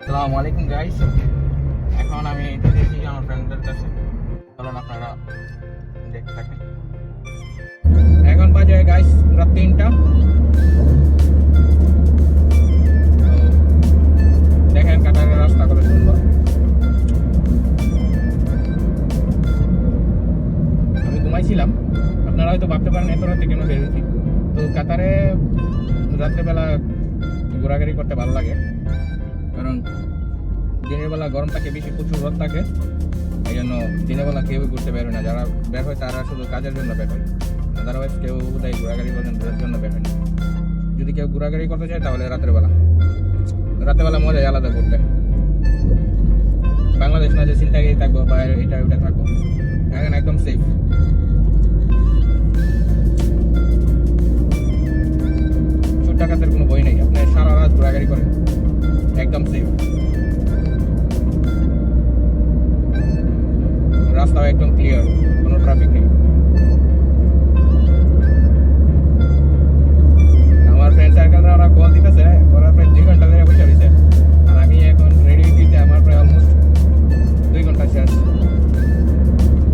আসসালামু আলাইকুম গাইস। এখন আমি এসেছি আমার ফ্রেন্ডদের কাছে, চলুন আপনারা দেখতে থাকেন। এখন বাজে গাইস রাত 3টা। তো দেখেন কাটারের রাস্তা কত সুন্দর। আমি ঘুমাইছিলাম, আপনারা হয়তো ভাবতে পারেন এত রাতে কেন বেরোচ্ছি। তো কাতারে রাত্রেবেলা ঘোরাঘুরি করতে ভালো লাগে, কারণ দিনের বেলা গরম থাকে বেশি, প্রচুর রোদ থাকে। এই জন্য দিনের বেলা কেউ ঘুরতে বের হয় না। যারা বের হয় তারা শুধু কাজের জন্য বের হয়, আদারওয়াইজ কেউ বোধহয় ঘোরাঘুরি করেন জন্য বের হয় না। যদি কেউ ঘোরাঘুরি করতে চায় তাহলে রাতের বেলা মজাই আলাদা ঘুরতে। বাংলাদেশ না যে চিন্তাগিরি থাকবো বা এটা ওইটা থাকবো, এখন একদম সেফ। চোর ডাকাতের কোনো বই নেই, আপনি সারা রাত ঘোরাঘুরি করেন, একদম সেফ। রাস্তাও একদম ক্লিয়ার, কোনো ট্রাফিক নেই। আমার ফ্রেন্ড সার্কেলরা ওরা কল দিতেছে, ওরা প্রায় 2 ঘন্টা ধরে বসে রয়েছে, আর আমি এখন রেডি দিতে আমার প্রায় অলমোস্ট 2 ঘন্টা শেষ।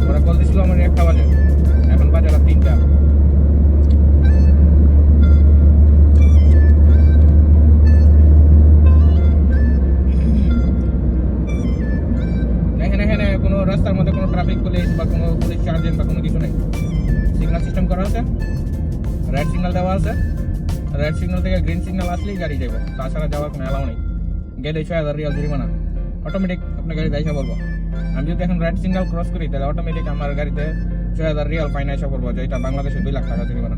ওরা কল দিছিল আমার 1টা বাজে, এখন বাজে রাত 3টা। এখানে কোনো রাস্তার মধ্যে কোনো ট্রাফিক পুলিশ বা কোনো পুলিশ চার্জেন্ট বা কোনো কিছু নেই। সিগন্যাল সিস্টেম করা আছে, রেড সিগন্যাল দেওয়া আছে। রেড সিগন্যাল থেকে গ্রিন সিগন্যাল আসলেই গাড়ি যাবে, তাছাড়া যাওয়ার কোনো অ্যালাউ নেই। গেলে 6000 রিয়াল জরিমানা, অটোমেটিক আপনার গাড়ি এসে পড়বো। আমি যদি এখন রেড সিগন্যাল ক্রস করি তাহলে অটোমেটিক আমার গাড়িতে 6000 রিয়াল ফাইন এসে পড়বো, যেটা বাংলাদেশে 2 লাখ টাকা জরিমানা।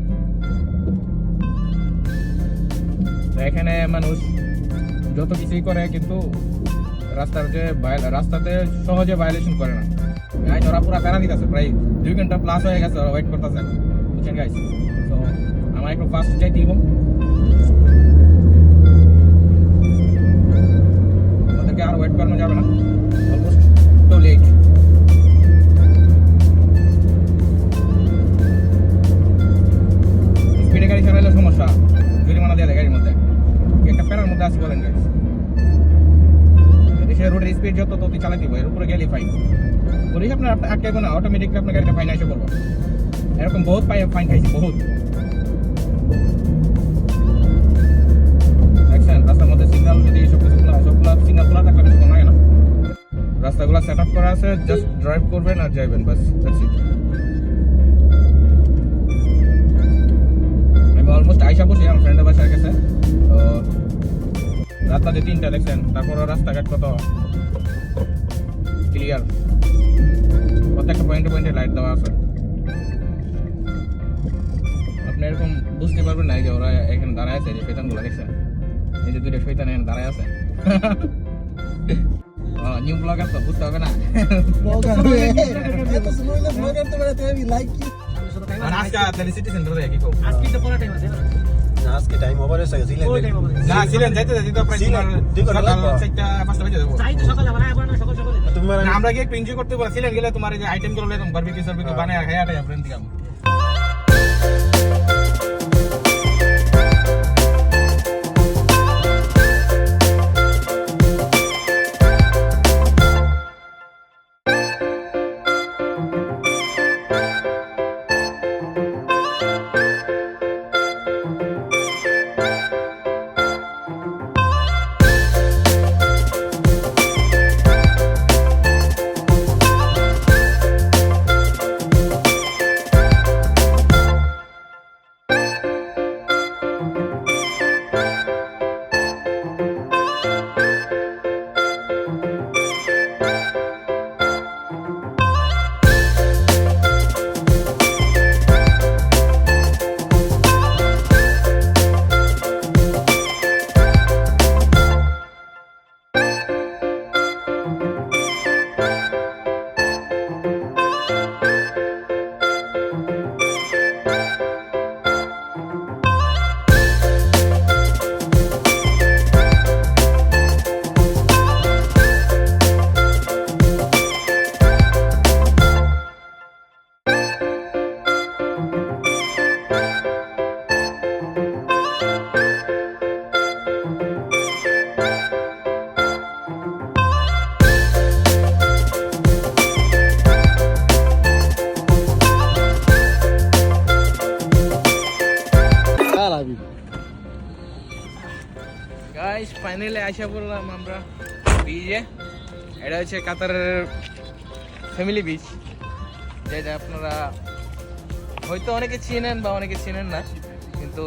তো এখানে মানুষ যত কিছুই করে কিন্তু রাস্তাতে সহজে ভায়োলেশন করে না। গাইস ওরা পুরো প্যারা দিতেছে, প্রায় 2 ঘন্টা প্লাস হয়ে গেছে, ওরা ওয়েট করতেছে, বুঝছেন গাইস। তো আমার একটু ফাস্ট যাই দিব, ওদেরকে আর ওয়েট করানো যাবে না, অলমোস্ট তো লেট। স্পিডে গাড়ি চালাইলে সমস্যা, জরিমানা দেওয়া যায় গাড়ির মধ্যে। একটা প্যারার মধ্যে আছে বলেন গাইস। রোডের স্পিড যত তত চালাই দিব, এর উপরে গেলে ফাইন বলি আপনার আটকাইবো না, অটোমেটিকলি আপনার গাড়িটা ফাইন এসে পড়বো। এরকম বহুত ফাইন খাইছি, বহুত। দেখছেন রাস্তার মধ্যে সিগন্যাল যদি সবগুলো সিগন্যাল খোলা থাকলে বেশি লাগে না। রাস্তাগুলো সেট আপ করা আছে, জাস্ট ড্রাইভ করবেন আর যাইবেন, বাস দ্যাটস ইট। আমি অলমোস্ট আইসা বসি আমার ফ্রেন্ডের বাসার কাছে। তো রাত বাজে 3টা, দেখছেন তারপরও রাস্তাঘাট কত ক্লিয়ার, প্রত্যেকটা পয়েন্টে লাইট দেওয়া আছে। আপনি এরকম বুঝতে পারবেন না যে ওরা এখানে দাঁড়ায় আছে, যে শয়তানগুলো দেখছেন, এই যে 2টা শয়তান এখানে দাঁড়ায় আছে। নিউ ব্লগার তো বুঝতে হবে না। সিটি সেন্টারে কি কো আজকে টাইম ওভার হয়ে গেছে না ছিলেন যাইতে তো প্রায় 4:30 বাজে যাবো। আমরা গিয়ে একটু এনজয় করতে বলছিলেন, গেলে তোমার এই যে আইটেম গুলো বারবিকিউ বানায় খাইয়া ফ্রেন্ড দিলাম। গাইস ফাইনালি আইসা বললাম আমরা বিচে। এটা হচ্ছে কাতারের ফ্যামিলি বিচ, যেটা আপনারা হয়তো অনেকে চিনেন বা অনেকে চিনেন না, কিন্তু